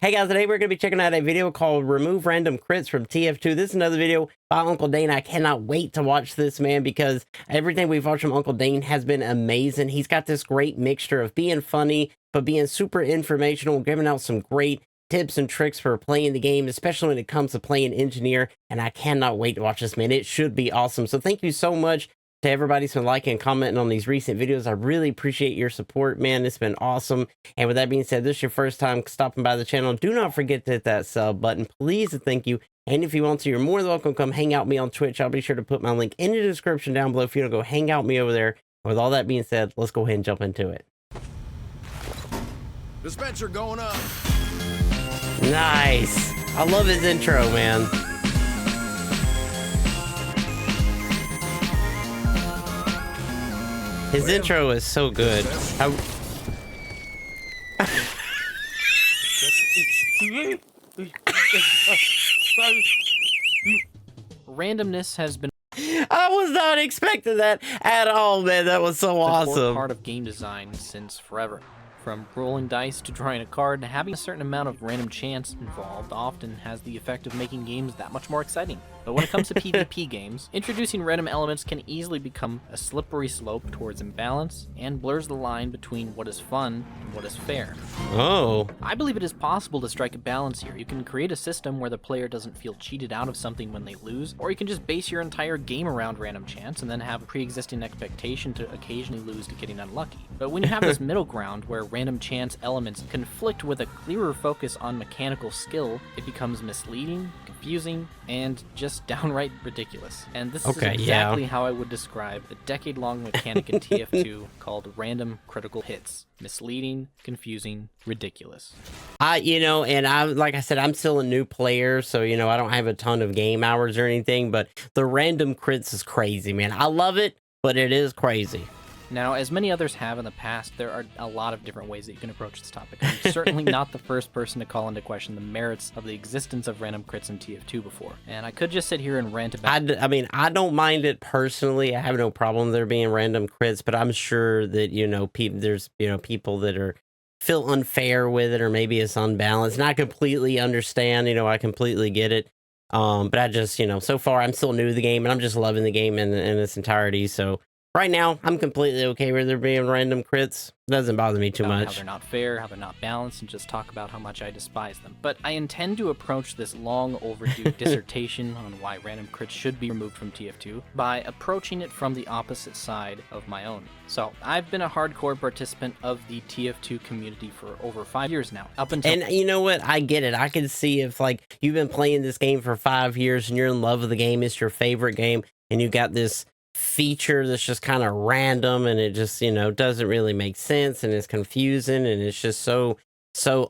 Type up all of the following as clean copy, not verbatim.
Hey guys, today we're going to be checking out a video called Remove Random Crits from TF2. This is another video by Uncle Dane. I cannot wait to watch this, man, because everything we've watched from Uncle Dane has been amazing. He's got this great mixture of being funny, but being super informational, giving out some great tips and tricks for playing the game, especially when it comes to playing Engineer, and I cannot wait to watch this, man. It should be awesome. So thank you so much to everybody who's been liking and commenting on these recent videos. I really appreciate your support, man. It's been awesome. And with that being said, this is your first time stopping by the channel. Do not forget to hit that sub button, please, and thank you. And if you want to, you're more than welcome to come hang out with me on Twitch. I'll be sure to put my link in the description down below if you want to go hang out with me over there. And with all that being said, let's go ahead and jump into it. Dispenser going up. Nice. I love his intro, man. His intro is so good. Randomness has been I was not expecting that at all, man. That was so a core awesome. part of game design since forever. From rolling dice to drawing a card, having a certain amount of random chance involved often has the effect of making games that much more exciting. But when it comes to PvP games, introducing random elements can easily become a slippery slope towards imbalance and blurs the line between what is fun and what is fair. Oh. I believe it is possible to strike a balance here. You can create a system where the player doesn't feel cheated out of something when they lose, or you can just base your entire game around random chance and then have a pre-existing expectation to occasionally lose to getting unlucky. But when you have this middle ground where random chance elements conflict with a clearer focus on mechanical skill, it becomes misleading, confusing, and just downright ridiculous. And this is exactly how I would describe a decade-long mechanic in TF2 called random critical hits. Misleading, confusing, ridiculous. Like I said, I'm still a new player, so, I don't have a ton of game hours or anything, but the random crits is crazy, man. I love it, but it is crazy. Now, as many others have in the past, there are a lot of different ways that you can approach this topic. I'm certainly not the first person to call into question the merits of the existence of random crits in TF2 before. And I could just sit here and rant about I don't mind it personally. I have no problem there being random crits, but I'm sure that, there's, people that feel unfair with it, or maybe it's unbalanced. And I completely understand, I completely get it. But I just, so far I'm still new to the game, and I'm just loving the game in its entirety. So right now, I'm completely okay with there being random crits. It doesn't bother me too much. How they're not fair, how they're not balanced, and just talk about how much I despise them. But I intend to approach this long overdue dissertation on why random crits should be removed from TF2 by approaching it from the opposite side of my own. So, I've been a hardcore participant of the TF2 community for over 5 years now. And you know what? I get it. I can see if, you've been playing this game for 5 years and you're in love with the game, it's your favorite game, and you got this feature that's just kind of random, and it just doesn't really make sense, and it's confusing, and it's just so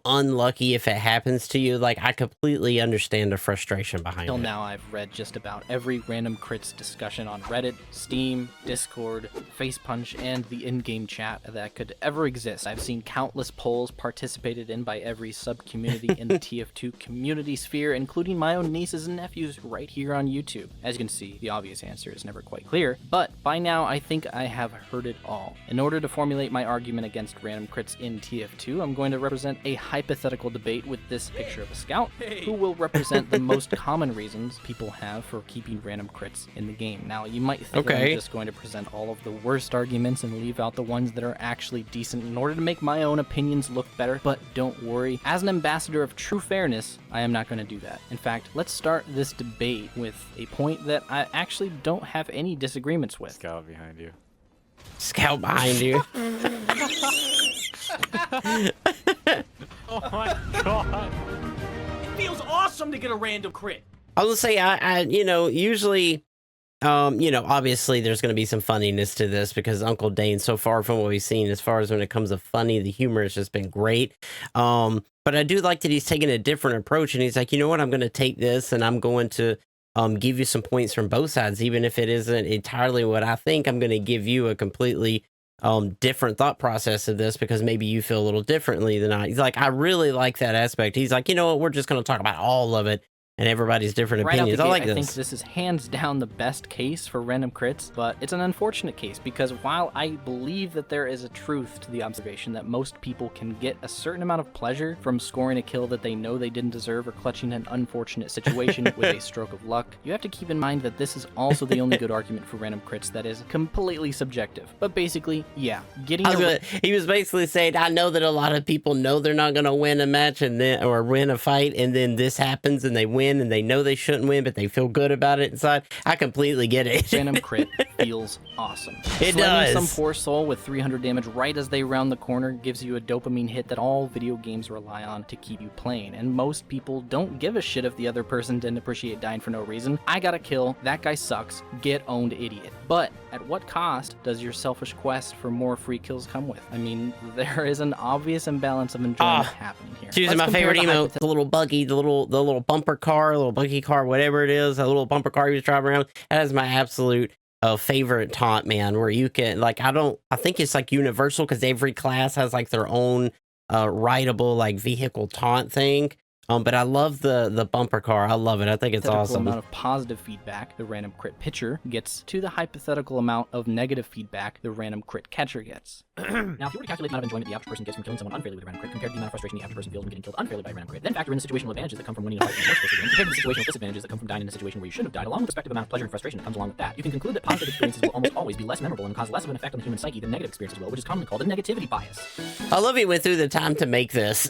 unlucky if it happens to you. I completely understand the frustration behind it. Till now, I've read just about every random crits discussion on Reddit, Steam, Discord, Facepunch, and the in-game chat that could ever exist. I've seen countless polls participated in by every sub-community in the TF2 community sphere, including my own nieces and nephews right here on YouTube. As you can see, the obvious answer is never quite clear, but by now I think I have heard it all. In order to formulate my argument against random crits in TF2, I'm going to represent a hypothetical debate with this picture of a scout who will represent the most common reasons people have for keeping random crits in the game. Now, you might think that I'm just going to present all of the worst arguments and leave out the ones that are actually decent in order to make my own opinions look better, but don't worry. As an ambassador of true fairness, I am not going to do that. In fact, let's start this debate with a point that I actually don't have any disagreements with. Scout behind you. Scout behind you. Oh my god. It feels awesome to get a random crit. I will say, usually, obviously there's going to be some funniness to this because Uncle Dane, so far from what we've seen, as far as when it comes to funny, the humor has just been great. But I do like that he's taking a different approach, and he's like, you know what, I'm going to take this and I'm going to give you some points from both sides, even if it isn't entirely what I think. I'm going to give you a completely different thought process of this because maybe you feel a little differently than I. He's like, I really like that aspect. He's like, you know what, we're just going to talk about all of it and everybody's different Right out the opinions. I gate, like I this. think this is hands down the best case for random crits, but it's an unfortunate case because while I believe that there is a truth to the observation that most people can get a certain amount of pleasure from scoring a kill that they know they didn't deserve or clutching an unfortunate situation with a stroke of luck, you have to keep in mind that this is also the only good argument for random crits that is completely subjective. But basically, yeah, getting He was basically saying, I know that a lot of people know they're not going to win a match and then or win a fight, and then this happens and they win and they know they shouldn't win, but they feel good about it inside. I completely get it. random crit feels awesome. It Slamming does. some poor soul with 300 damage right as they round the corner gives you a dopamine hit that all video games rely on to keep you playing, and most people don't give a shit if the other person didn't appreciate dying for no reason. I got a kill, that guy sucks, get owned, idiot. But at what cost does your selfish quest for more free kills come with? I mean, there is an obvious imbalance of enjoyment happening here. Choosing my favorite emote, the little buggy, the little bumper car, little buggy car, whatever it is, a little bumper car he was driving around. That is my absolute favorite taunt, man, where you can, like, I think it's like universal because every class has like their own rideable like vehicle taunt thing. But I love the bumper car. I love it. I think it's awesome. Amount of positive feedback the random crit pitcher gets to the hypothetical amount of negative feedback the random crit catcher gets. Now, if you were to calculate the amount of enjoyment the average person gets from killing someone unfairly with a random crit compared to the amount of frustration the average person feels when getting killed unfairly by a random crit, then factor in the situational advantages that come from winning a fight in a horse game, compared to the situational disadvantages that come from dying in a situation where you should have died, along with the respective amount of pleasure and frustration that comes along with that, you can conclude that positive experiences will almost always be less memorable and cause less of an effect on the human psyche than negative experiences will, which is commonly called a negativity bias. I love he went through the time to make this.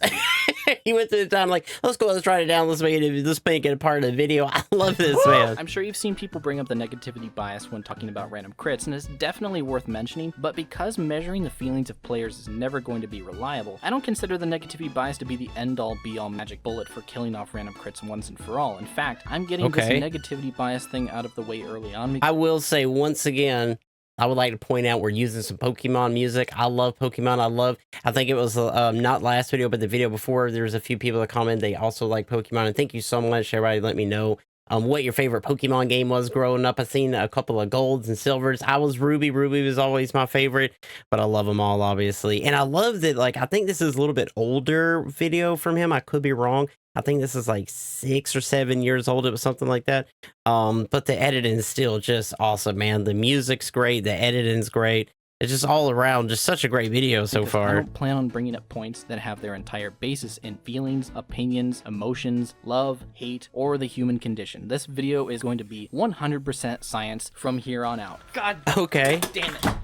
He went through the time like, let's write it down, let's make it a part of the video. I love this, man. I'm sure you've seen people bring up the negativity bias when talking about random crits, and it's definitely worth mentioning, but because measuring the feelings of players is never going to be reliable, I don't consider the negativity bias to be the end-all be-all magic bullet for killing off random crits once and for all. In fact, I'm getting this negativity bias thing out of the way early on. I will say once again, I would like to point out we're using some Pokemon music. I love Pokemon. I think it was not last video, but the video before, there was a few people that commented they also like Pokemon. And thank you so much, everybody. Let me know what your favorite Pokemon game was growing up. I've seen a couple of golds and silvers. I was Ruby. Ruby was always my favorite, but I love them all, obviously. And I love that, like, I think this is a little bit older video from him. I could be wrong. I think this is like 6 or 7 years old. It was something like that. But the editing is still just awesome, man. The music's great. The editing's great. It's just all around just such a great video so far. I don't plan on bringing up points that have their entire basis in feelings, opinions, emotions, love, hate, or the human condition. This video is going to be 100% science from here on out. God okay. damn it. Well,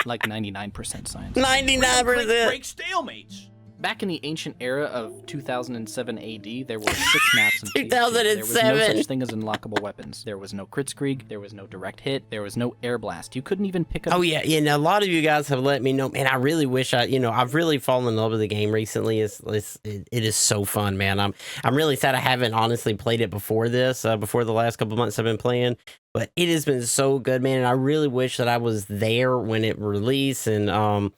like 99% science. 99%. Break stalemates. Back in the ancient era of 2007 AD, there were 6 maps in TF2. 2007. There was no such thing as unlockable weapons. There was no Kritzkrieg, there was no direct hit, there was no air blast. You couldn't even pick up... Oh, yeah. And a lot of you guys have let me know, man, I really wish I've really fallen in love with the game recently. It is so fun, man. I'm really sad I haven't honestly played it before this, before the last couple months I've been playing. But it has been so good, man. And I really wish that I was there when it released and,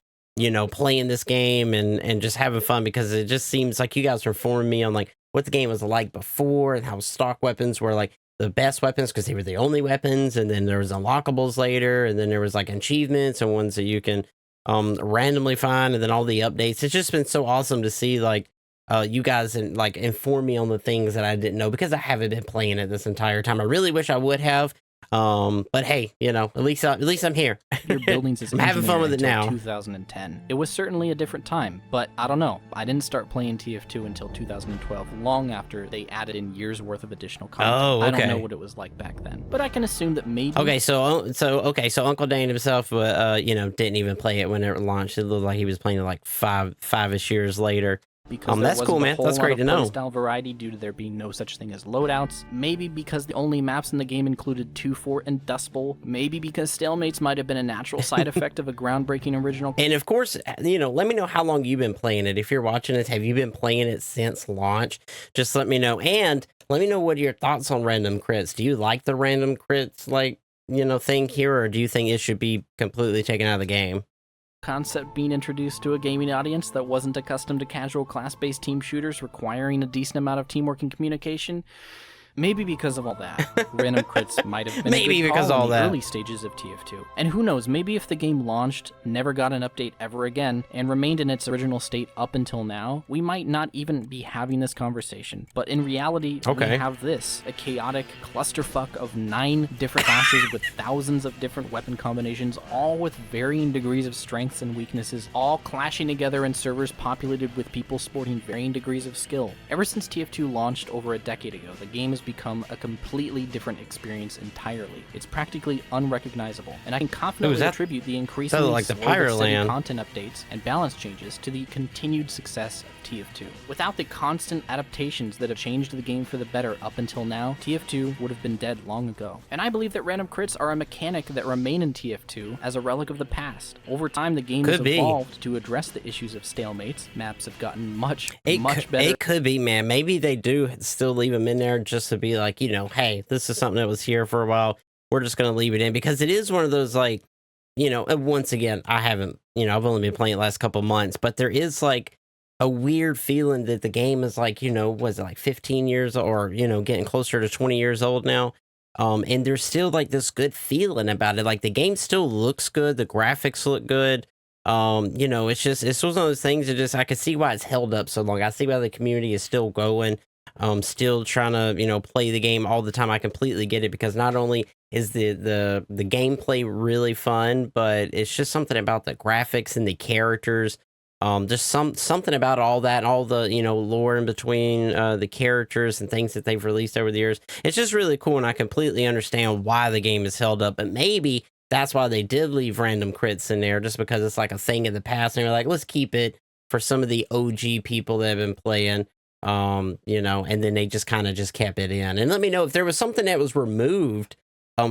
playing this game and just having fun, because it just seems like you guys are informing me on like what the game was like before and how stock weapons were like the best weapons because they were the only weapons, and then there was unlockables later, and then there was like achievements and ones that you can randomly find, and then all the updates. It's just been so awesome to see like you guys like inform me on the things that I didn't know because I haven't been playing it this entire time. I really wish I would have. But hey, at least I'm here. Your buildings is I'm having fun with it now. 2010. It was certainly a different time, but I don't know. I didn't start playing TF2 until 2012, long after they added in years worth of additional content. Oh, okay. I don't know what it was like back then, but I can assume that maybe. Okay, so Uncle Dane himself, didn't even play it when it launched. It looked like he was playing it like five-ish years later. Because that's cool, man. That's great to know. Style variety due to there being no such thing as loadouts. Maybe because the only maps in the game included 2, Fort, and Dust Bowl. Maybe because stalemates might have been a natural side effect of a groundbreaking original. And of course, let me know how long you've been playing it. If you're watching this, have you been playing it since launch? Just let me know. And let me know what are your thoughts on random crits. Do you like the random crits, thing here, or do you think it should be completely taken out of the game? Concept being introduced to a gaming audience that wasn't accustomed to casual class-based team shooters requiring a decent amount of teamwork and communication. Maybe because of all that, random crits might have been Maybe a good because call all in the that. early stages of TF2. And who knows, maybe if the game launched, never got an update ever again, and remained in its original state up until now, we might not even be having this conversation. But in reality, we have this, a chaotic clusterfuck of 9 different classes with thousands of different weapon combinations, all with varying degrees of strengths and weaknesses, all clashing together in servers populated with people sporting varying degrees of skill. Ever since TF2 launched over a decade ago, the game has become a completely different experience entirely. It's practically unrecognizable, and I can confidently attribute the increasingly like the slow but steady Pyroland. content updates and balance changes to the continued success of TF2. Without the constant adaptations that have changed the game for the better up until now, TF2 would have been dead long ago. And I believe that random crits are a mechanic that remain in TF2 as a relic of the past. Over time, the game has evolved to address the issues of stalemates. Maps have gotten much better. It could be, man. Maybe they do still leave them in there just to be like, you know, hey, this is something that was here for a while. We're just going to leave it in because it is one of those, like, you know, and once again, I haven't, you know, I've only been playing the last couple months, but there is like a weird feeling that the game is like, you know, was it like 15 years or, you know, getting closer to 20 years old now. And there's still like this good feeling about it. Like the game still looks good. The graphics look good. You know, it's one of those things that just, I can see why it's held up so long. I see why the community is still going, still trying to, you know, play the game all the time. I completely get it because not only is the gameplay really fun, but it's just something about the graphics and the characters. Just something about all that, all the, you know, lore in between the characters and things that they've released over the years. It's just really cool, and I completely understand why the game is held up. But maybe that's why they did leave random crits in there, just because it's like a thing in the past, and they're like, let's keep it for some of the OG people that have been playing, you know, and then they just kind of just kept it in. And let me know if there was something that was removed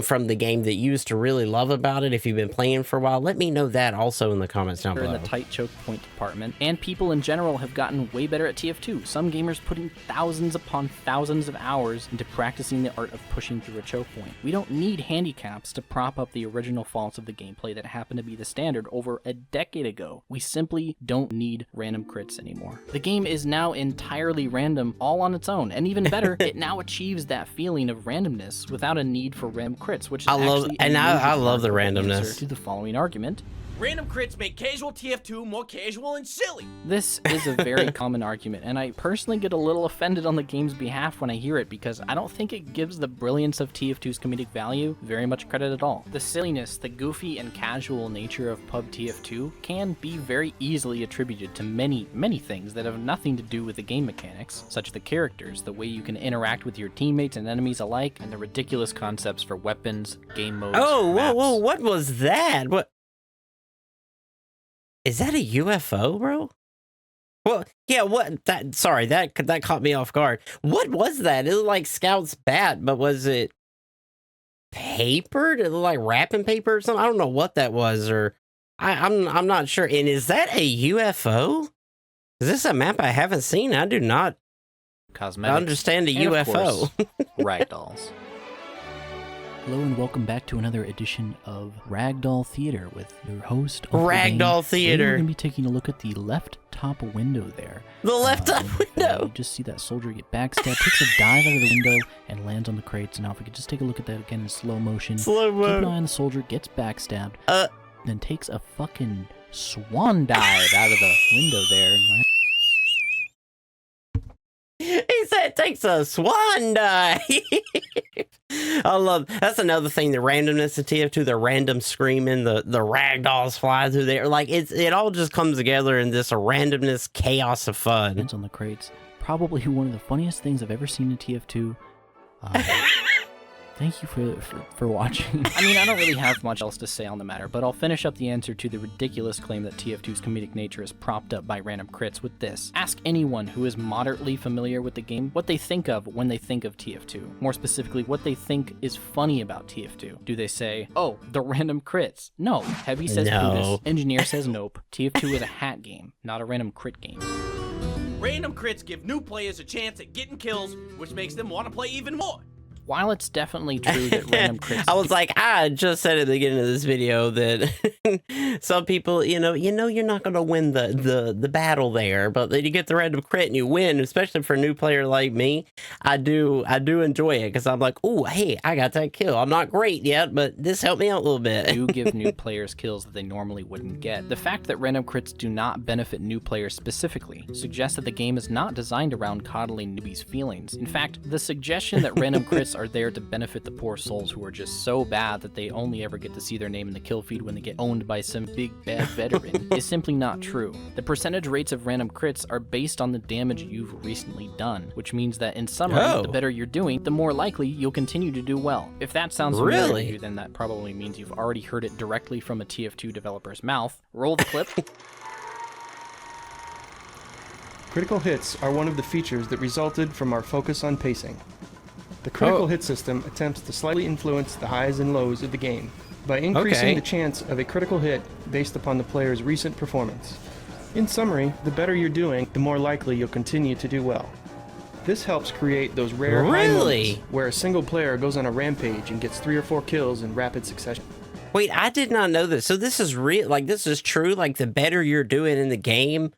from the game that you used to really love about it. If you've been playing for a while, let me know that also in the comments down below. In the tight choke point department, and people in general have gotten way better at TF2. Some gamers putting thousands upon thousands of hours into practicing the art of pushing through a choke point. We don't need handicaps to prop up the original faults of the gameplay that happened to be the standard over a decade ago. We simply don't need random crits anymore. The game is now entirely random all on its own, and even better, it now achieves that feeling of randomness without a need for random crits, which is I love the randomness. To the following argument. Random crits make casual TF2 more casual and silly. This is a very common argument, and I personally get a little offended on the game's behalf when I hear it because I don't think it gives the brilliance of TF2's comedic value very much credit at all. The silliness, the goofy and casual nature of Pub TF2 can be very easily attributed to many things that have nothing to do with the game mechanics, such as the characters, the way you can interact with your teammates and enemies alike, and the ridiculous concepts for weapons, game modes, maps. Whoa, what was that? What? Is that a UFO, bro? Well, yeah, sorry, that caught me off guard. What was that? It looked like Scout's bat, but was it paper? Did it look like wrapping paper or something? I don't know what that was, or I'm not sure. And is that a UFO? Is this a map I haven't seen? I do not understand a UFO. Ragdolls. Hello and welcome back to another edition of Ragdoll Theater with your host, Uncle Ragdoll Dane. Theater. Today we're going to be taking a look at the left top window there. The left top window! You just see that soldier get backstabbed, takes a dive out of the window, and lands on the crates. Now if we could just take a look at that again in slow motion. Slow-mo. Keep an eye on the soldier, gets backstabbed, then takes a fucking swan dive out of the window there and lands. He said takes a swan dive. That's another thing, the randomness of TF2, the random screaming, the ragdolls fly through there. Like it all just comes together in this randomness, chaos of fun. On the crates. Probably one of the funniest things I've ever seen in TF2. Thank you for watching. I mean, I don't really have much else to say on the matter, but I'll finish up the answer to the ridiculous claim that TF2's comedic nature is propped up by random crits with this. Ask anyone who is moderately familiar with the game what they think of when they think of TF2. More specifically, what they think is funny about TF2. Do they say, oh, the random crits? No. Heavy says Buddhist. Engineer says nope. TF2 is a hat game, not a random crit game. Random crits give new players a chance at getting kills, which makes them want to play even more. While it's definitely true that random crits... I was like, I just said at the beginning of this video that some people, you know, you're not going to win the battle there, but then you get the random crit and you win, especially for a new player like me. I do enjoy it because I'm like, oh, hey, I got that kill. I'm not great yet, but this helped me out a little bit. do give new players kills that they normally wouldn't get. The fact that random crits do not benefit new players specifically suggests that the game is not designed around coddling newbies' feelings. In fact, the suggestion that random crits are there to benefit the poor souls who are just so bad that they only ever get to see their name in the kill feed when they get owned by some big bad veteran is simply not true. The percentage rates of random crits are based on the damage you've recently done, which means that in summary, the better you're doing, the more likely you'll continue to do well. If that sounds familiar to you, then that probably means you've already heard it directly from a TF2 developer's mouth. Roll the clip. Critical hits are one of the features that resulted from our focus on pacing. The critical hit system attempts to slightly influence the highs and lows of the game by increasing the chance of a critical hit based upon the player's recent performance. In summary, the better you're doing, the more likely you'll continue to do well. This helps create those rare high moments where a single player goes on a rampage and gets 3 or 4 kills in rapid succession. Wait, I did not know this. So this is real, like this is true, like the better you're doing in the game,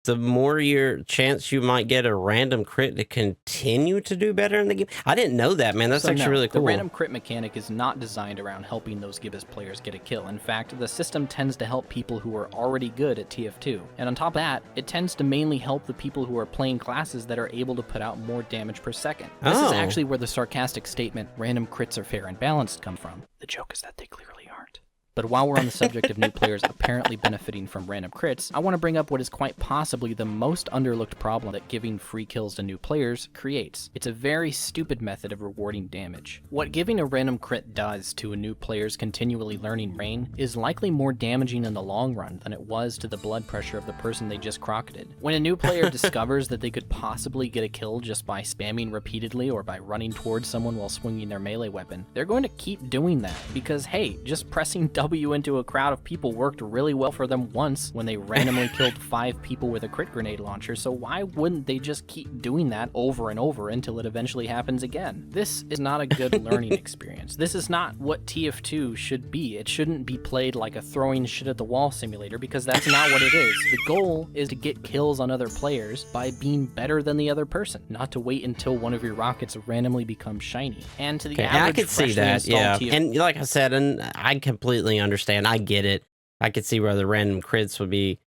the more your chance you might get a random crit to continue to do better in the game. I didn't know that, man. That's actually really cool. The random crit mechanic is not designed around helping those Gibbous players get a kill. In fact, the system tends to help people who are already good at TF2. And on top of that, it tends to mainly help the people who are playing classes that are able to put out more damage per second. This is actually where the sarcastic statement, random crits are fair and balanced, come from. The joke is that they clearly aren't. But while we're on the subject of new players apparently benefiting from random crits, I want to bring up what is quite possibly the most underlooked problem that giving free kills to new players creates. It's a very stupid method of rewarding damage. What giving a random crit does to a new player's continually learning rain is likely more damaging in the long run than it was to the blood pressure of the person they just crocketed. When a new player discovers that they could possibly get a kill just by spamming repeatedly or by running towards someone while swinging their melee weapon, they're going to keep doing that because, hey, just pressing W into a crowd of people worked really well for them once when they randomly killed 5 people with a crit grenade launcher, so why wouldn't they just keep doing that over and over until it eventually happens again? This is not a good learning experience. This is not what TF2 should be. It shouldn't be played like a throwing shit at the wall simulator because that's not what it is. The goal is to get kills on other players by being better than the other person, not to wait until one of your rockets randomly becomes shiny. And to the average, I could see that, yeah. And like I said, and I completely understand. I get it. I could see where the random crits would be,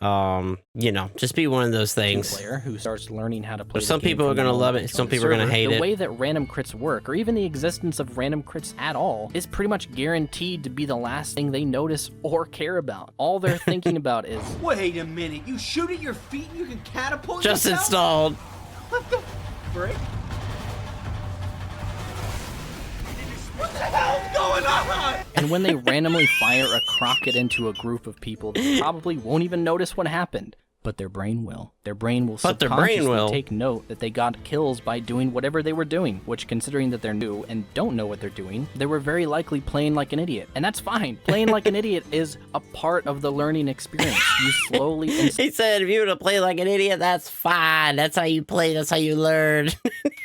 you know, just be one of those things. Player who starts learning how to play. Some people are going to love it. Some people are going to hate it. The way that random crits work, or even the existence of random crits at all, is pretty much guaranteed to be the last thing they notice or care about. All they're thinking about is, wait a minute, you shoot at your feet and you can catapult just yourself? installed. What the frick? What the hell's going on? And when they randomly fire a crocket into a group of people, they probably won't even notice what happened. But their brain will. Their brain will subconsciously take note that they got kills by doing whatever they were doing, which, considering that they're new and don't know what they're doing, they were very likely playing like an idiot. And that's fine. Playing like an idiot is a part of the learning experience. You slowly... He said if you were to play like an idiot, that's fine. That's how you play. That's how you learn.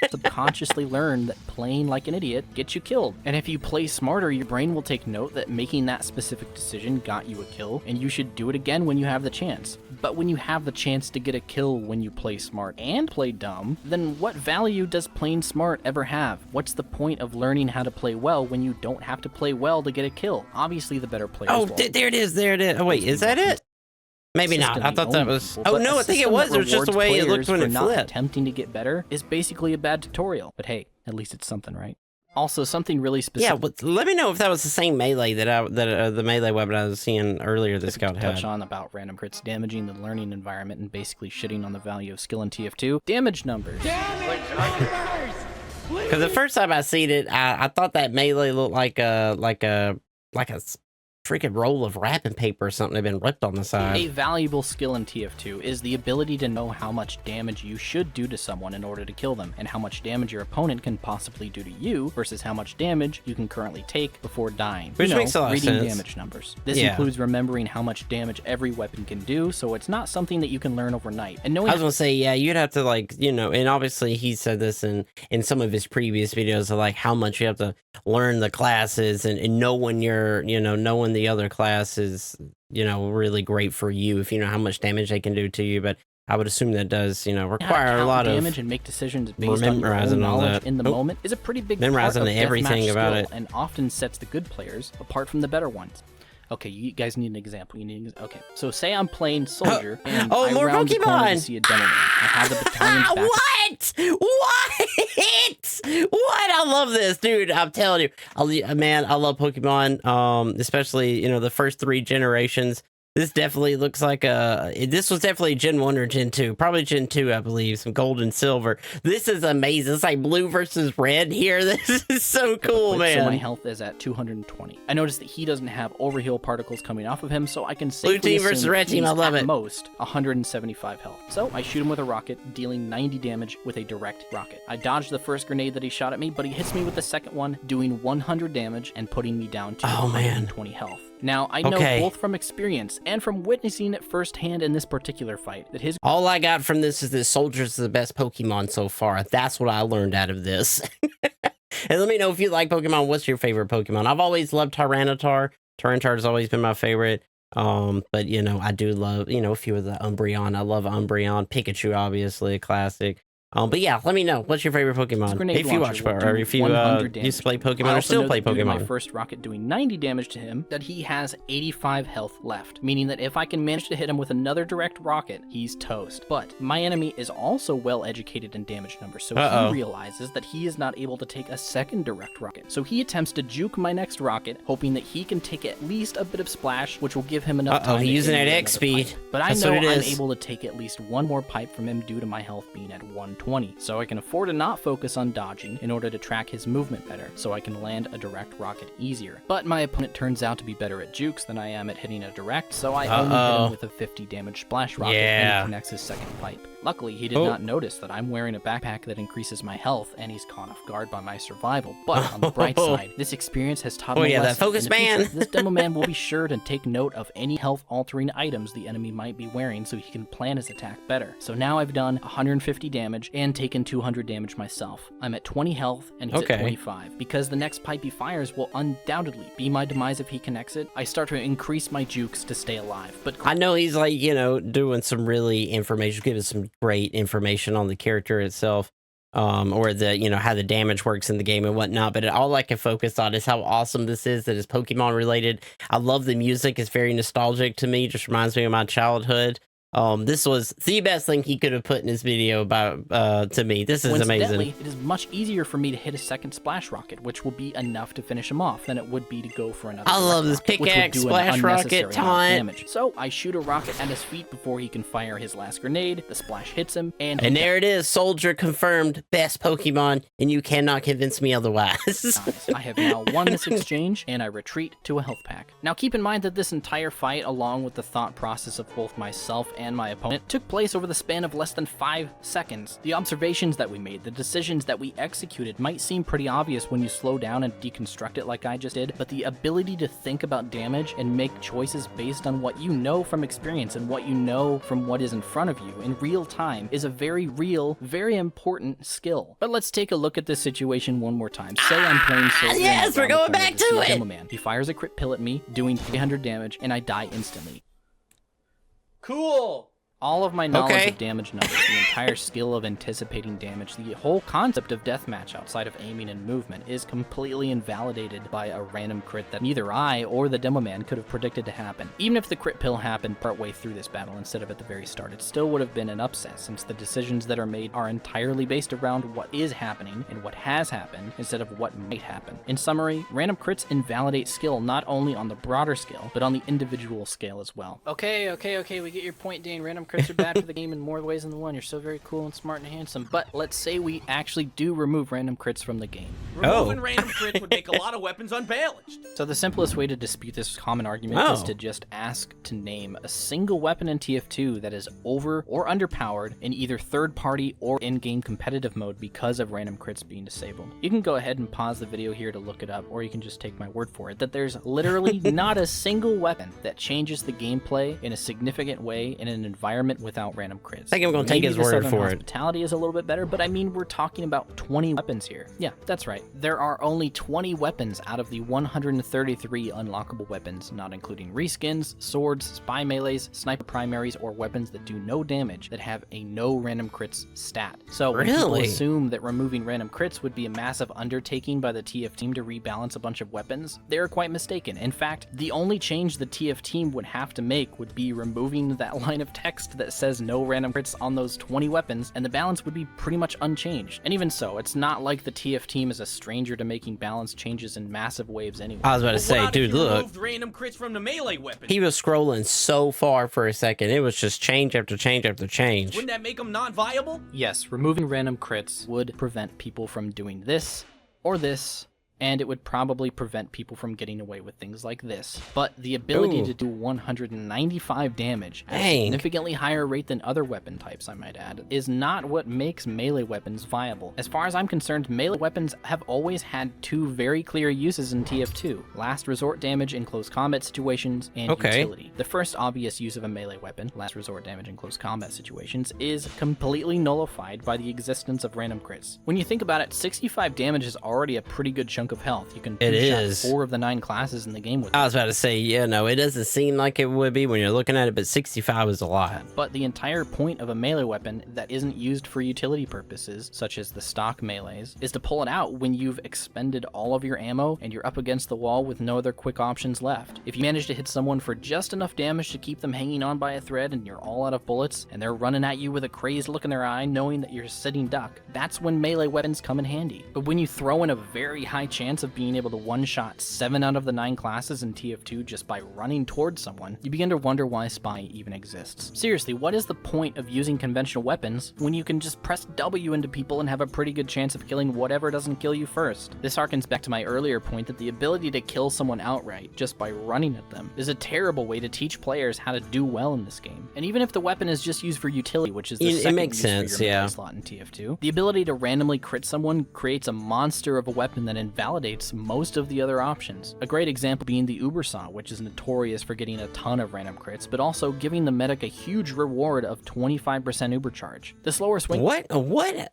subconsciously learn that playing like an idiot gets you killed. And if you play smarter, your brain will take note that making that specific decision got you a kill, and you should do it again when you have the chance. But when you have the chance to get a kill when you play smart and play dumb, then what value does playing smart ever have? What's the point of learning how to play well when you don't have to play well to get a kill? Obviously, the better players will. There it is. There it is. Oh, wait, is that it? Maybe not. I thought that was... Oh, no, I think it was. It was just the way it looked when it flipped. Attempting to get better is basically a bad tutorial. But hey, at least it's something, right? Also, something really specific. Yeah, but let me know if that was the same melee that the melee weapon I was seeing earlier this scout had. Touch on about random crits damaging the learning environment and basically shitting on the value of skill in TF2. Damage numbers. Because the first time I seen it, I thought that melee looked like a freaking roll of wrapping paper or something had been ripped on the A side. valuable skill in TF2 is the ability to know how much damage you should do to someone in order to kill them, and how much damage your opponent can possibly do to you versus how much damage you can currently take before dying. Which makes a lot of reading sense. damage numbers. This Yeah. includes remembering how much damage every weapon can do, so it's not something that you can learn overnight. And knowing I was gonna say, yeah, you'd have to like, and obviously he said this in some of his previous videos of like how much you have to learn the classes and know when you're, knowing the other class is, really great for you if you know how much damage they can do to you. But I would assume that does, require a lot damage of and make decisions based on your memorizing own all knowledge that. in the moment is a pretty big Memorizing part of everything deathmatch about skill, it. and often sets the good players apart from the better ones. Okay, you guys need an example. Okay, so say I'm playing soldier and I more round the corner Pokemon! to see a demo man. I have the battalion's back. What? What? I love this, dude. I'm telling you, I love Pokemon. Especially the first 3 generations. This definitely looks like this was definitely Gen 1 or Gen 2. Probably Gen 2, I believe. Some gold and silver. This is amazing. It's like blue versus red here. This is so cool, man. So my health is at 220. I noticed that he doesn't have overheal particles coming off of him, so I can safely Blue team versus assume red team, he's I love at it. most 175 health. So I shoot him with a rocket, dealing 90 damage with a direct rocket. I dodged the first grenade that he shot at me, but he hits me with the second one, doing 100 damage and putting me down to 120 health. Now, I know both from experience and from witnessing it firsthand in this particular fight that his All I got from this is that Soldier's the best Pokemon so far. That's what I learned out of this. And let me know if you like Pokemon. What's your favorite Pokemon? I've always loved Tyranitar. Tyranitar's always been my favorite. But I do love, a few of the Umbreon. I love Umbreon. Pikachu, obviously, a classic. But yeah, let me know. What's your favorite Pokemon? If you watch, or if you used to play Pokemon or still play Pokemon. My first rocket doing 90 damage to him, that he has 85 health left, meaning that if I can manage to hit him with another direct rocket, he's toast. But my enemy is also well educated in damage numbers, so he realizes that he is not able to take a second direct rocket. So he attempts to juke my next rocket, hoping that he can take at least a bit of splash, which will give him enough time he's using to that hit X another speed. pipe. But That's I know what it I'm is. able to take at least one more pipe from him due to my health being at 120. So I can afford to not focus on dodging in order to track his movement better, so I can land a direct rocket easier. But my opponent turns out to be better at jukes than I am at hitting a direct, so I only hit him with a 50 damage splash rocket and he connects his second pipe. Luckily, he did not notice that I'm wearing a backpack that increases my health, and he's caught off guard by my survival. But on the bright side, this experience has taught me a lesson. that focus In the future, man. This demo man will be sure to take note of any health-altering items the enemy might be wearing so he can plan his attack better. So now I've done 150 damage and taken 200 damage myself. I'm at 20 health, and he's at 25. Because the next pipe he fires will undoubtedly be my demise if he connects it, I start to increase my jukes to stay alive. But I know he's like, doing some really information, giving some great information on the character itself, or the, how the damage works in the game and whatnot. But all I can focus on is how awesome this is, that it's Pokemon related. I love the music. It's very nostalgic to me. Just reminds me of my childhood. This was the best thing he could have put in his video about to me. This is amazing. It is much easier for me to hit a second splash rocket, which will be enough to finish him off, than it would be to go for another. I love this rocket, which would pickaxe, do an splash rocket, unnecessary amount of taunt. damage. So I shoot a rocket at his feet before he can fire his last grenade. The splash hits him, and there it is, Soldier confirmed, best Pokemon, and you cannot convince me otherwise. Nice. I have now won this exchange, and I retreat to a health pack. Now keep in mind that this entire fight, along with the thought process of both myself and my opponent, took place over the span of less than 5 seconds. The observations that we made, the decisions that we executed might seem pretty obvious when you slow down and deconstruct it like I just did, but the ability to think about damage and make choices based on what you know from experience and what you know from what is in front of you in real time is a very real, very important skill. But let's take a look at this situation one more time. Say I'm playing Soldier. Yes, we're going back to it. Man. He fires a crit pill at me, doing 300 damage, and I die instantly. Cool. All of my knowledge of damage numbers, the entire skill of anticipating damage, the whole concept of deathmatch outside of aiming and movement is completely invalidated by a random crit that neither I or the demo man could have predicted to happen. Even if the crit pill happened partway through this battle instead of at the very start, it still would have been an upset, since the decisions that are made are entirely based around what is happening and what has happened instead of what might happen. In summary, random crits invalidate skill not only on the broader scale, but on the individual scale as well. Okay, we get your point, Dane. Random crits are bad for the game in more ways than one. You're so very cool and smart and handsome. But let's say we actually do remove random crits from the game. Removing random crits would make a lot of weapons unbalanced. So the simplest way to dispute this common argument is to just ask to name a single weapon in TF2 that is over or underpowered in either third-party or in-game competitive mode because of random crits being disabled. You can go ahead and pause the video here to look it up, or you can just take my word for it that there's literally not a single weapon that changes the gameplay in a significant way in an environment without random crits. I think I'm gonna take his word for it. Hospitality is a little bit better, but I mean, we're talking about 20 weapons here. Yeah, that's right. There are only 20 weapons out of the 133 unlockable weapons, not including reskins, swords, spy melees, sniper primaries, or weapons that do no damage that have a no random crits stat. So when people assume that removing random crits would be a massive undertaking by the TF team to rebalance a bunch of weapons, they are quite mistaken. In fact, the only change the TF team would have to make would be removing that line of text that says no random crits on those 20 weapons, and the balance would be pretty much unchanged. And even so, it's not like the TF team is a stranger to making balance changes in massive waves anyway. I was about to say, dude, look. Random crits from the melee weapon? He was scrolling so far for a second. It was just change after change after change. Wouldn't that make them non-viable? Yes, removing random crits would prevent people from doing this or this, and it would probably prevent people from getting away with things like this. But the ability to do 195 damage at a significantly higher rate than other weapon types, I might add, is not what makes melee weapons viable. As far as I'm concerned, melee weapons have always had two very clear uses in TF2. Last resort damage in close combat situations and utility. The first obvious use of a melee weapon, last resort damage in close combat situations, is completely nullified by the existence of random crits. When you think about it, 65 damage is already a pretty good chunk of health. You can two-shot 4 of the 9 classes in the game with it. I was about to say, yeah, no, it doesn't seem like it would be when you're looking at it, but 65 is a lot. But the entire point of a melee weapon that isn't used for utility purposes, such as the stock melees, is to pull it out when you've expended all of your ammo and you're up against the wall with no other quick options left. If you manage to hit someone for just enough damage to keep them hanging on by a thread and you're all out of bullets and they're running at you with a crazed look in their eye knowing that you're a sitting duck, that's when melee weapons come in handy. But when you throw in a very high chance of being able to one-shot 7 out of the 9 classes in TF2 just by running towards someone, you begin to wonder why Spy even exists. Seriously, what is the point of using conventional weapons when you can just press W into people and have a pretty good chance of killing whatever doesn't kill you first? This harkens back to my earlier point that the ability to kill someone outright just by running at them is a terrible way to teach players how to do well in this game. And even if the weapon is just used for utility, which is the second use for your melee slot in TF2, the ability to randomly crit someone creates a monster of a weapon that invalidates most of the other options. A great example being the Uber Saw, which is notorious for getting a ton of random crits, but also giving the medic a huge reward of 25% Uber charge. The slower swing— What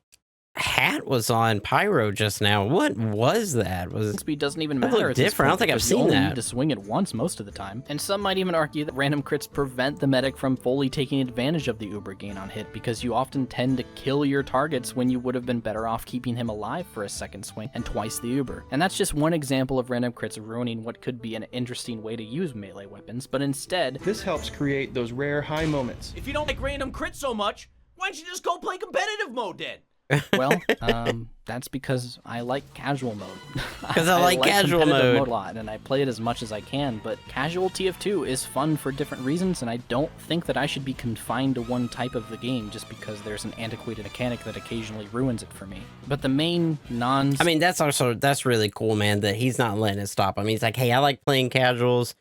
hat was on Pyro just now? What was that? Speed doesn't even matter. It's different. I don't think I've seen that. You only need to swing it once most of the time. And some might even argue that random crits prevent the medic from fully taking advantage of the Uber gain on hit, because you often tend to kill your targets when you would have been better off keeping him alive for a second swing and twice the Uber. And that's just one example of random crits ruining what could be an interesting way to use melee weapons, but instead— this helps create those rare high moments. If you don't like random crits so much, why don't you just go play competitive mode then? Well, that's because I like casual mode. Because I like casual mode a lot, and I play it as much as I can, but casual TF2 is fun for different reasons, and I don't think that I should be confined to one type of the game just because there's an antiquated mechanic that occasionally ruins it for me. But the main I mean, that's really cool, man, that he's not letting it stop. I mean, he's like, hey, I like playing casuals,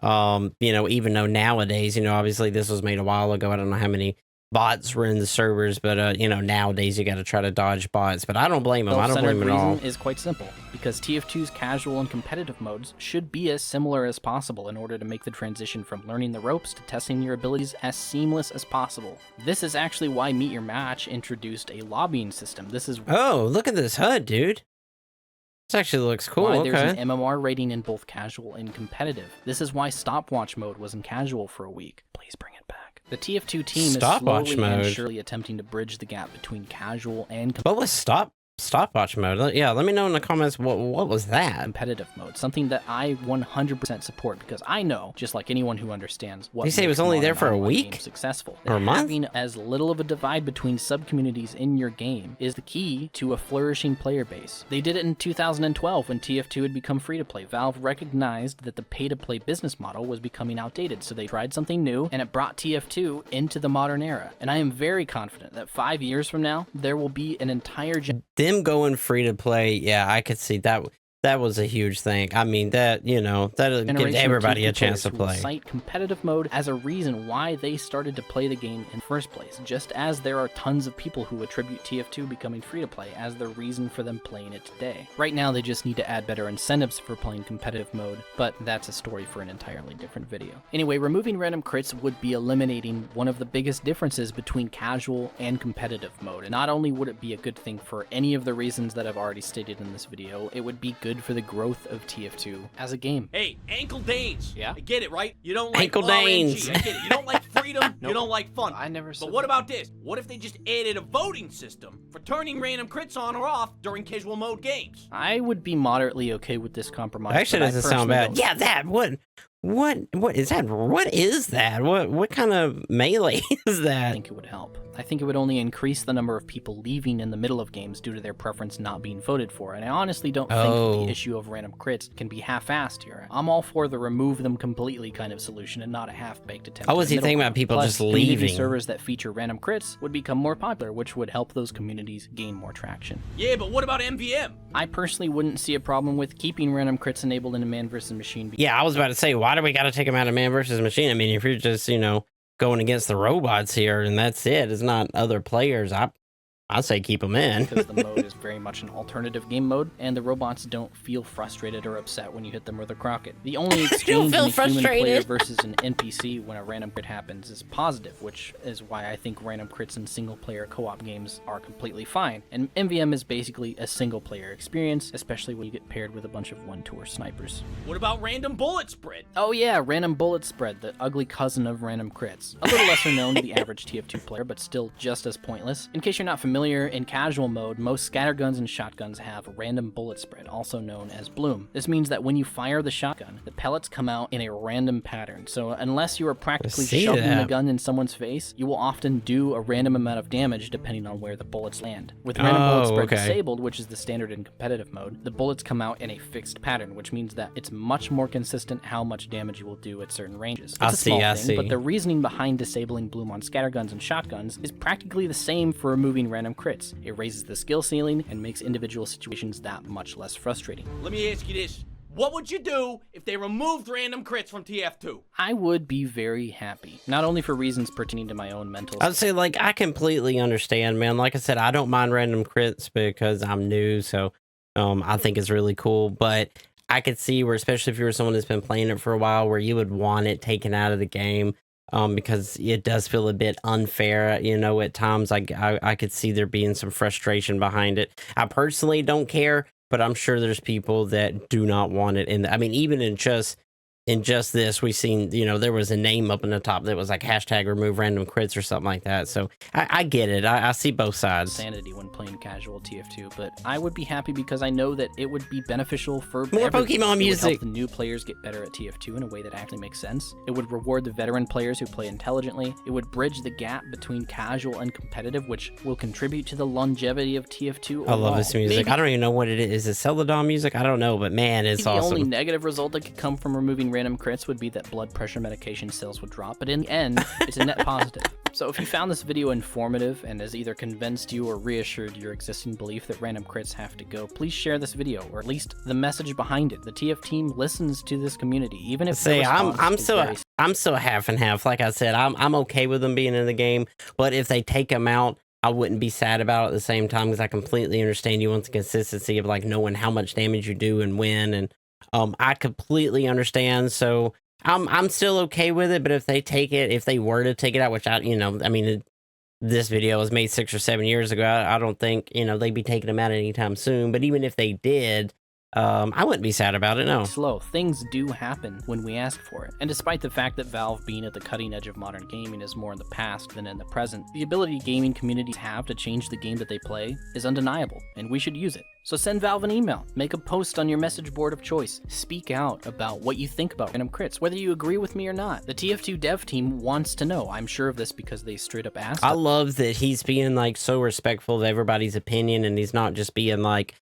you know, even though nowadays, you know, obviously this was made a while ago, I don't know how many bots were in the servers, but you know, nowadays you got to try to dodge bots. But I don't blame him. I don't blame him at all. The reason is quite simple, because TF2's casual and competitive modes should be as similar as possible in order to make the transition from learning the ropes to testing your abilities as seamless as possible. This is actually why Meet Your Match introduced a lobbying system. This is— oh, look at this HUD, dude. This actually looks cool. Why there's an MMR rating in both casual and competitive. This is why stopwatch mode was in casual for a week. Please bring it back. The TF2 team is slowly and surely attempting to bridge the gap between casual and— what was stopwatch mode. Yeah, let me know in the comments what was that. Competitive mode, something that I 100% support because I know, just like anyone who understands what You say it makes was only modern there for a online week? games successful, Or a that month? having as little of a divide between sub-communities in your game is the key to a flourishing player base. They did it in 2012 when TF2 had become free-to-play. Valve recognized that the pay-to-play business model was becoming outdated, so they tried something new, and it brought TF2 into the modern era. And I am very confident that 5 years from now, there will be an entire Them going free to play, yeah, I could see that. That was a huge thing. I mean, that, you know, that gives everybody a chance to play. Cite competitive mode as a reason why they started to play the game in the first place, just as there are tons of people who attribute TF2 becoming free to play as the reason for them playing it today. Right now, they just need to add better incentives for playing competitive mode, but that's a story for an entirely different video. Anyway, removing random crits would be eliminating one of the biggest differences between casual and competitive mode, and not only would it be a good thing for any of the reasons that I've already stated in this video, it would be good for the growth of TF2 as a game. Hey, Ankle Danes. Yeah? I get it, right? You don't like Ankle RNG. Danes. I get it. You don't like freedom. You don't like fun. I never said But what that. about this? What if they just added a voting system for turning random crits on or off during casual mode games? I would be moderately okay with this compromise. Actually, but I doesn't sound personally bad. don't. Yeah, that what is that? What is that? What kind of melee is I that? think it would help. I think it would only increase the number of people leaving in the middle of games due to their preference not being voted for, and I honestly don't think that Oh. the issue of random crits can be half-assed here. I'm all for the remove them completely kind of solution and not a half-baked attempt. I was at a middle thinking about ground. people Plus, just community leaving. servers that feature random crits would become more popular, which would help those communities gain more traction. Yeah, but what about MVM? I personally wouldn't see a problem with keeping random crits enabled in a man versus machine. Yeah, I was about to say, why do we got to take them out of man versus machine? I mean, if you're just, you know, going against the robots here and that's it, it's not other players, I'd say keep them in. Because the mode is very much an alternative game mode, and the robots don't feel frustrated or upset when you hit them with a crocket. The only exchange feel in a human player frustrated. versus an NPC when a random crit happens is positive, which is why I think random crits in single-player co-op games are completely fine. And MVM is basically a single-player experience, especially when you get paired with a bunch of one-tour snipers. What about random bullet spread? Oh yeah, random bullet spread, the ugly cousin of random crits. A little lesser known to the average TF2 player, but still just as pointless. In case you're not familiar, in casual mode, most scatterguns and shotguns have random bullet spread, also known as bloom. This means that when you fire the shotgun, the pellets come out in a random pattern. So unless you are practically see shoving the that. gun in someone's face, you will often do a random amount of damage depending on where the bullets land. With random bullet spread okay. disabled, which is the standard in competitive mode, the bullets come out in a fixed pattern, which means that it's much more consistent how much damage you will do at certain ranges. It's I a small see, I thing, see. but the reasoning behind disabling bloom on scatterguns and shotguns is practically the same for removing random crits. It raises the skill ceiling and makes individual situations that much less frustrating. Let me ask you this. What would you do if they removed random crits from TF2? I would be very happy, not only for reasons pertaining to my own mental I'd say, like, I completely understand, man. Like I said, I don't mind random crits because I'm new, so I think it's really cool. But I could see where, especially if you were someone that's been playing it for a while, where you would want it taken out of the game. Because it does feel a bit unfair, you know, at times. I could see there being some frustration behind it. I personally don't care, but I'm sure there's people that do not want it. And I mean, even in just this, we've seen, you know, there was a name up in the top that was like hashtag remove random crits or something like that. So I get it. I see both sides. sanity when playing casual TF2, but I would be happy because I know that it would be beneficial for More everyone. Pokemon It would music. help the new players get better at TF2 in a way that actually makes sense. It would reward the veteran players who play intelligently. It would bridge the gap between casual and competitive, which will contribute to the longevity of TF2 I love overall. this music. Maybe I don't even know what it is. Is it Celadon music? I don't know, but man, it's the only awesome. negative result that could come from removing random crits would be that blood pressure medication sales would drop, but in the end, it's a net positive. So if you found this video informative and has either convinced you or reassured your existing belief that random crits have to go, please share this video, or at least the message behind it. The TF team listens to this community, even if Say, their response is I'm still half and half. Like I said, I'm okay with them being in the game, but if they take them out, I wouldn't be sad about it at the same time, because I completely understand you want the consistency of like knowing how much damage you do and when, and I completely understand. So I'm still okay with it, but if they were to take it out, which this video was made 6 or 7 years ago, I don't think, they'd be taking them out anytime soon. But even if they did, I wouldn't be sad about it, no. Slow. Things do happen when we ask for it. And despite the fact that Valve being at the cutting edge of modern gaming is more in the past than in the present, the ability gaming communities have to change the game that they play is undeniable, and we should use it. So send Valve an email, make a post on your message board of choice, speak out about what you think about random crits, whether you agree with me or not. The TF2 dev team wants to know. I'm sure of this because they straight up asked. I love that he's being like so respectful of everybody's opinion, and he's not just being like,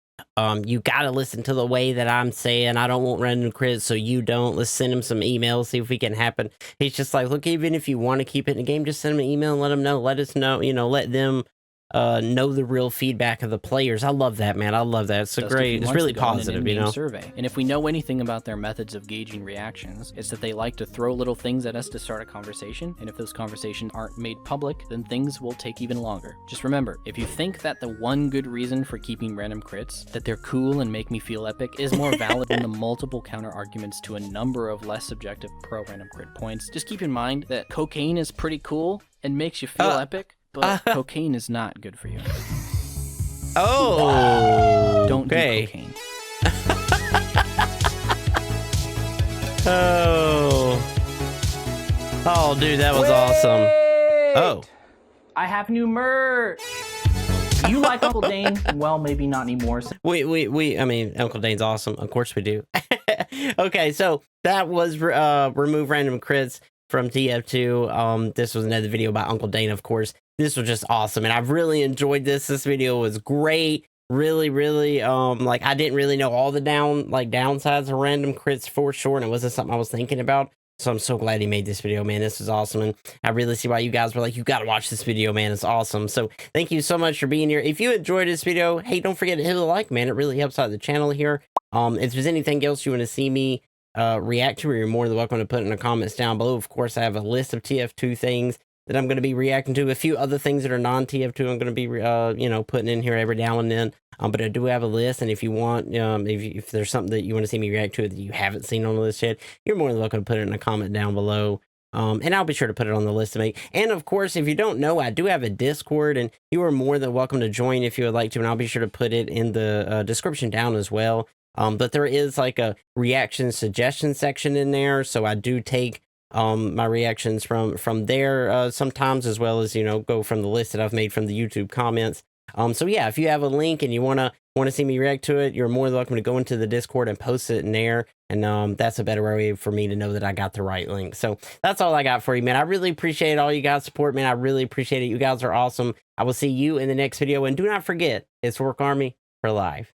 you gotta listen to the way that I'm saying. I don't want random crits, so you don't. Let's send him some emails, see if we can happen. He's just like, look, even if you want to keep it in the game, just send him an email and let them know. Let us know, you know, let them know the real feedback of the players. I love that, man. I love that. It's great. It's really positive, you know. Survey. And if we know anything about their methods of gauging reactions, it's that they like to throw little things at us to start a conversation. And if those conversations aren't made public, then things will take even longer. Just remember, if you think that the one good reason for keeping random crits, that they're cool and make me feel epic, is more valid than the multiple counter arguments to a number of less subjective pro random crit points, just keep in mind that cocaine is pretty cool and makes you feel epic. But cocaine is not good for you. Oh, don't do cocaine. Oh, dude, that was awesome. Oh, I have new merch. Do you like Uncle Dane? Well, maybe not anymore. I mean, Uncle Dane's awesome. Of course we do. Okay, so that was remove random crits from TF2. This was another video by Uncle Dane, of course. This was just awesome, and I've really enjoyed this. This video was great. Really, like, I didn't really know all the downsides of random crits for sure, and it wasn't something I was thinking about. So I'm so glad he made this video, man. This is awesome, and I really see why you guys were like, you gotta watch this video, man. It's awesome. So thank you so much for being here. If you enjoyed this video, hey, don't forget to hit the like, man. It really helps out the channel here. If there's anything else you want to see me react to, you're more than welcome to put it in the comments down below. Of course, I have a list of TF2 things that I'm going to be reacting to. A few other things that are non-TF2 I'm going to be, you know, putting in here every now and then. But I do have a list, and if you want, if there's something that you want to see me react to that you haven't seen on the list yet, you're more than welcome to put it in a comment down below. And I'll be sure to put it on the list to make. And of course, if you don't know, I do have a Discord, and you are more than welcome to join if you would like to, and I'll be sure to put it in the description down as well. But there is like a reaction suggestion section in there, so I do take my reactions from there sometimes, as well as, you know, go from the list that I've made from the YouTube comments. So yeah, if you have a link and you want to see me react to it, you're more than welcome to go into the Discord and post it in there, and that's a better way for me to know that I got the right link. So that's all I got for you, man. I really appreciate all you guys' support, man. I really appreciate it. You guys are awesome. I will see you in the next video, and do not forget, it's Work Army for life.